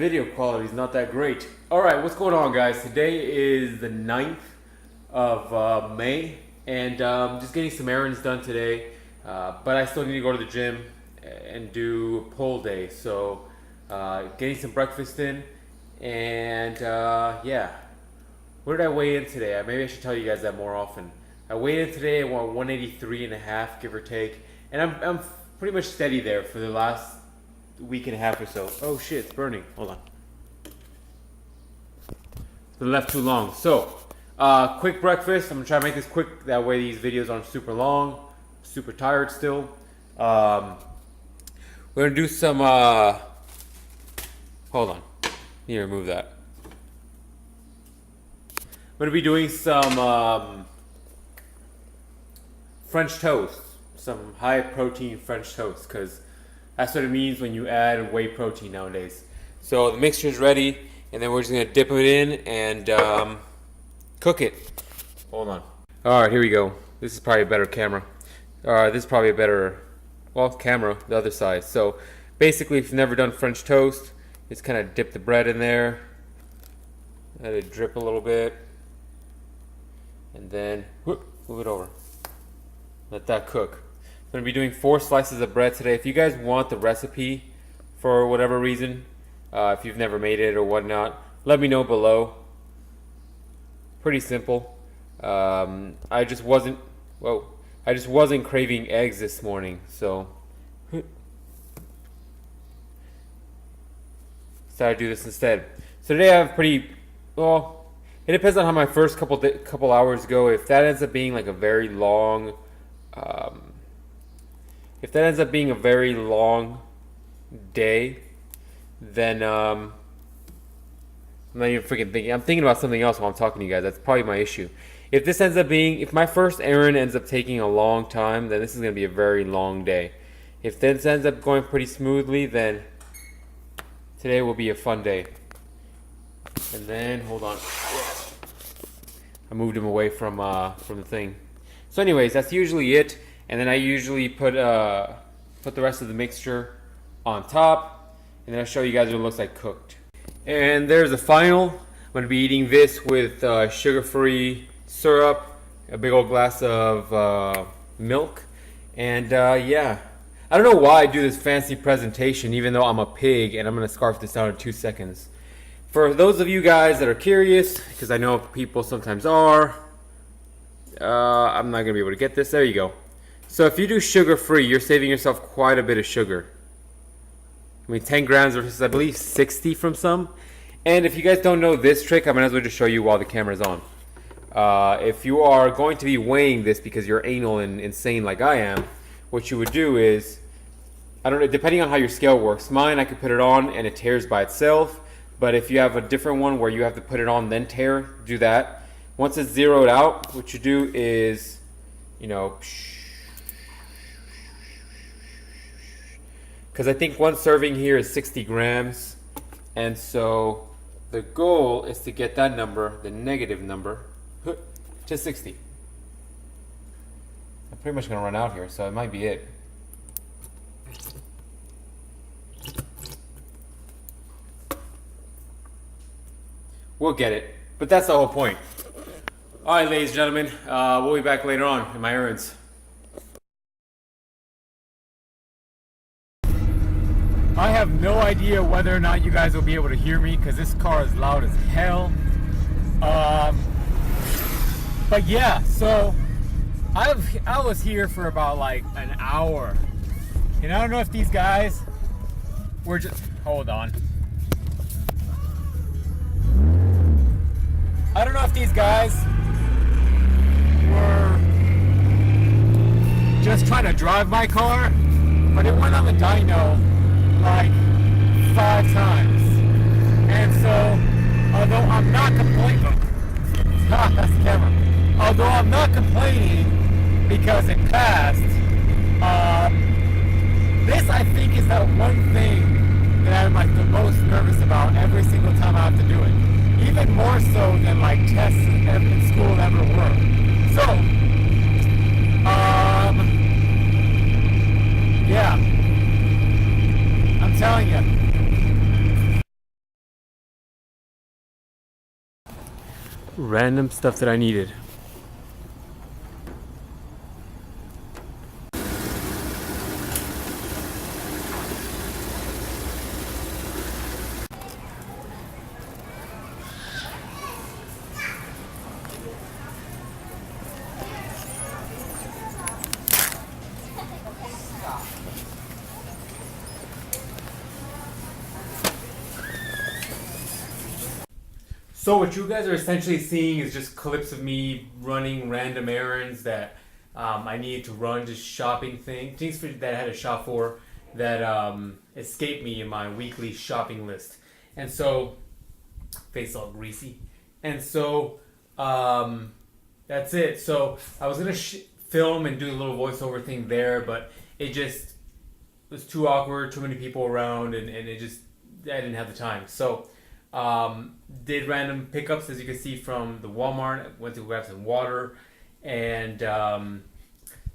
Video quality is not that great. Alright, what's going on, guys? Today is the 9th of May, and just getting some errands done today, but I still need to go to the gym and do pull day, so getting some breakfast in, and yeah. What did I weigh in today? Maybe I should tell you guys that more often. I weighed in today at 183 and a half, give or take, and I'm pretty much steady there for the last week and a half or so. Oh shit, it's burning. Hold on. It's been left too long. So, quick breakfast. I'm gonna try to make this quick. That way these videos aren't super long. Super tired still. We're gonna do some, hold on. Need to remove that. I'm gonna be doing some French toast. Some high protein French toast, because that's what it means when you add whey protein nowadays. So the mixture is ready, and then we're just gonna dip it in and cook it. Hold on. All right, here we go. This is probably a better camera. This is probably a better, well, camera, the other side. So basically, if you've never done French toast, just kind of dip the bread in there, let it drip a little bit, and then move it over. Let that cook. I'm going to be doing 4 slices of bread today. If you guys want the recipe for whatever reason, if you've never made it or whatnot, let me know below. Pretty simple. I just wasn't craving eggs this morning, so decided to do this instead. So today I have pretty, well, it depends on how my first couple hours go. If that ends up being like a very long day, then I'm not even freaking thinking. I'm thinking about something else while I'm talking to you guys. That's probably my issue. If my first errand ends up taking a long time, then this is going to be a very long day. If this ends up going pretty smoothly, then today will be a fun day. And then, hold on. I moved him away from the thing. So anyways, that's usually it. And then I usually put the rest of the mixture on top, and then I'll show you guys what it looks like cooked. And there's the final. I'm going to be eating this with sugar-free syrup, a big old glass of milk, and yeah. I don't know why I do this fancy presentation even though I'm a pig, and I'm going to scarf this down in 2 seconds. For those of you guys that are curious, because I know people sometimes are, I'm not going to be able to get this. There you go. So if you do sugar-free, you're saving yourself quite a bit of sugar. I mean, 10 grams versus, I believe, 60 from some. And if you guys don't know this trick, I might as well just show you while the camera's on. If you are going to be weighing this because you're anal and insane like I am, what you would do is, I don't know, depending on how your scale works. Mine, I could put it on and it tears by itself. But if you have a different one where you have to put it on then tear, do that. Once it's zeroed out, what you do is, you know, because I think one serving here is 60 grams. And so the goal is to get that number, the negative number, to 60. I'm pretty much going to run out here, so it might be it. We'll get it. But that's the whole point. Alright, ladies and gentlemen, we'll be back later on in my errands. I have no idea whether or not you guys will be able to hear me because this car is loud as hell. But yeah, so I was here for about like an hour. And I don't know if these guys were just, hold on. I don't know if these guys were just trying to drive my car, but it went on the dyno like 5 times. And so, although I'm not complaining, that's the camera. Although I'm not complaining because it passed, this I think is that one thing that I'm like the most nervous about every single time I have to do it. Even more so than like tests in school ever were. So, yeah. I'm telling you, random stuff that I needed. So what you guys are essentially seeing is just clips of me running random errands that I needed to run, just shopping things that I had to shop for that escaped me in my weekly shopping list. And so, face all greasy. And so, that's it. So I was gonna film and do a little voiceover thing there, but it just was too awkward, too many people around, and I didn't have the time. So did random pickups, as you can see from the Walmart. Went to grab some water and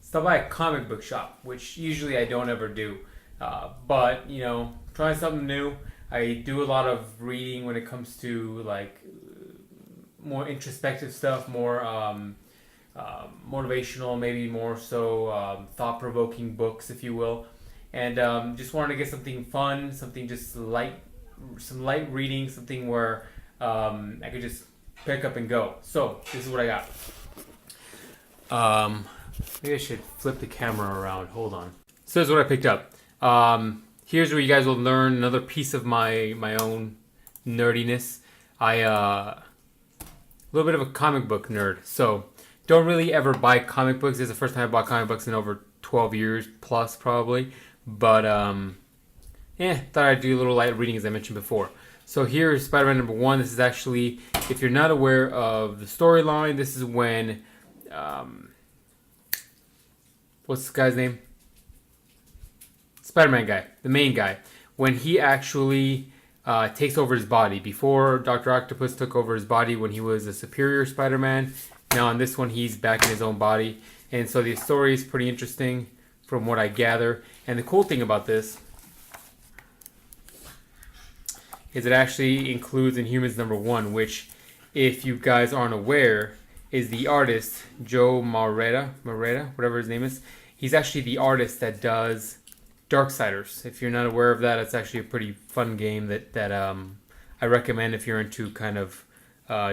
stopped by a comic book shop, which usually I don't ever do. But you know, trying something new. I do a lot of reading when it comes to like more introspective stuff, more motivational, maybe more so thought-provoking books, if you will. And just wanted to get something fun, something just light, some light reading, something where I could just pick up and go. So this is what I got. Maybe I should flip the camera around. Hold on. So this is what I picked up. Here's where you guys will learn another piece of my own nerdiness. A little bit of a comic book nerd. So don't really ever buy comic books. This is the first time I bought comic books in over 12 years plus probably. But thought I'd do a little light reading as I mentioned before. So here is Spider-Man number 1. This is actually, if you're not aware of the storyline, this is when what's this guy's name? Spider-Man guy, the main guy. When he actually takes over his body. Before Dr. Octopus took over his body when he was a superior Spider-Man. Now on this one, he's back in his own body. And so the story is pretty interesting from what I gather. And the cool thing about this is it actually includes Inhumans number 1, which, if you guys aren't aware, is the artist Joe Moreta, whatever his name is. He's actually the artist that does Darksiders. If you're not aware of that, it's actually a pretty fun game that I recommend if you're into kind of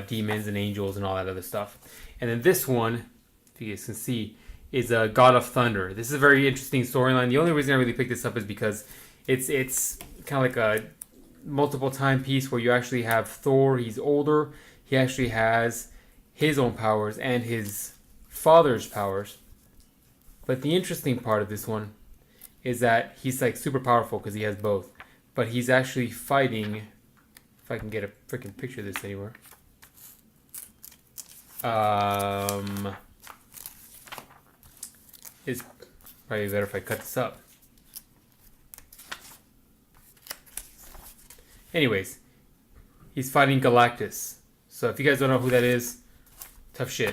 demons and angels and all that other stuff. And then this one, if you guys can see, is God of Thunder. This is a very interesting storyline. The only reason I really picked this up is because it's kind of like a multiple time piece where you actually have Thor. He's older. He actually has his own powers and his father's powers. But the interesting part of this one is that he's like super powerful because he has both. But he's actually fighting, if I can get a freaking picture of this anywhere. It's probably better if I cut this up. Anyways, he's fighting Galactus. So if you guys don't know who that is, tough shit.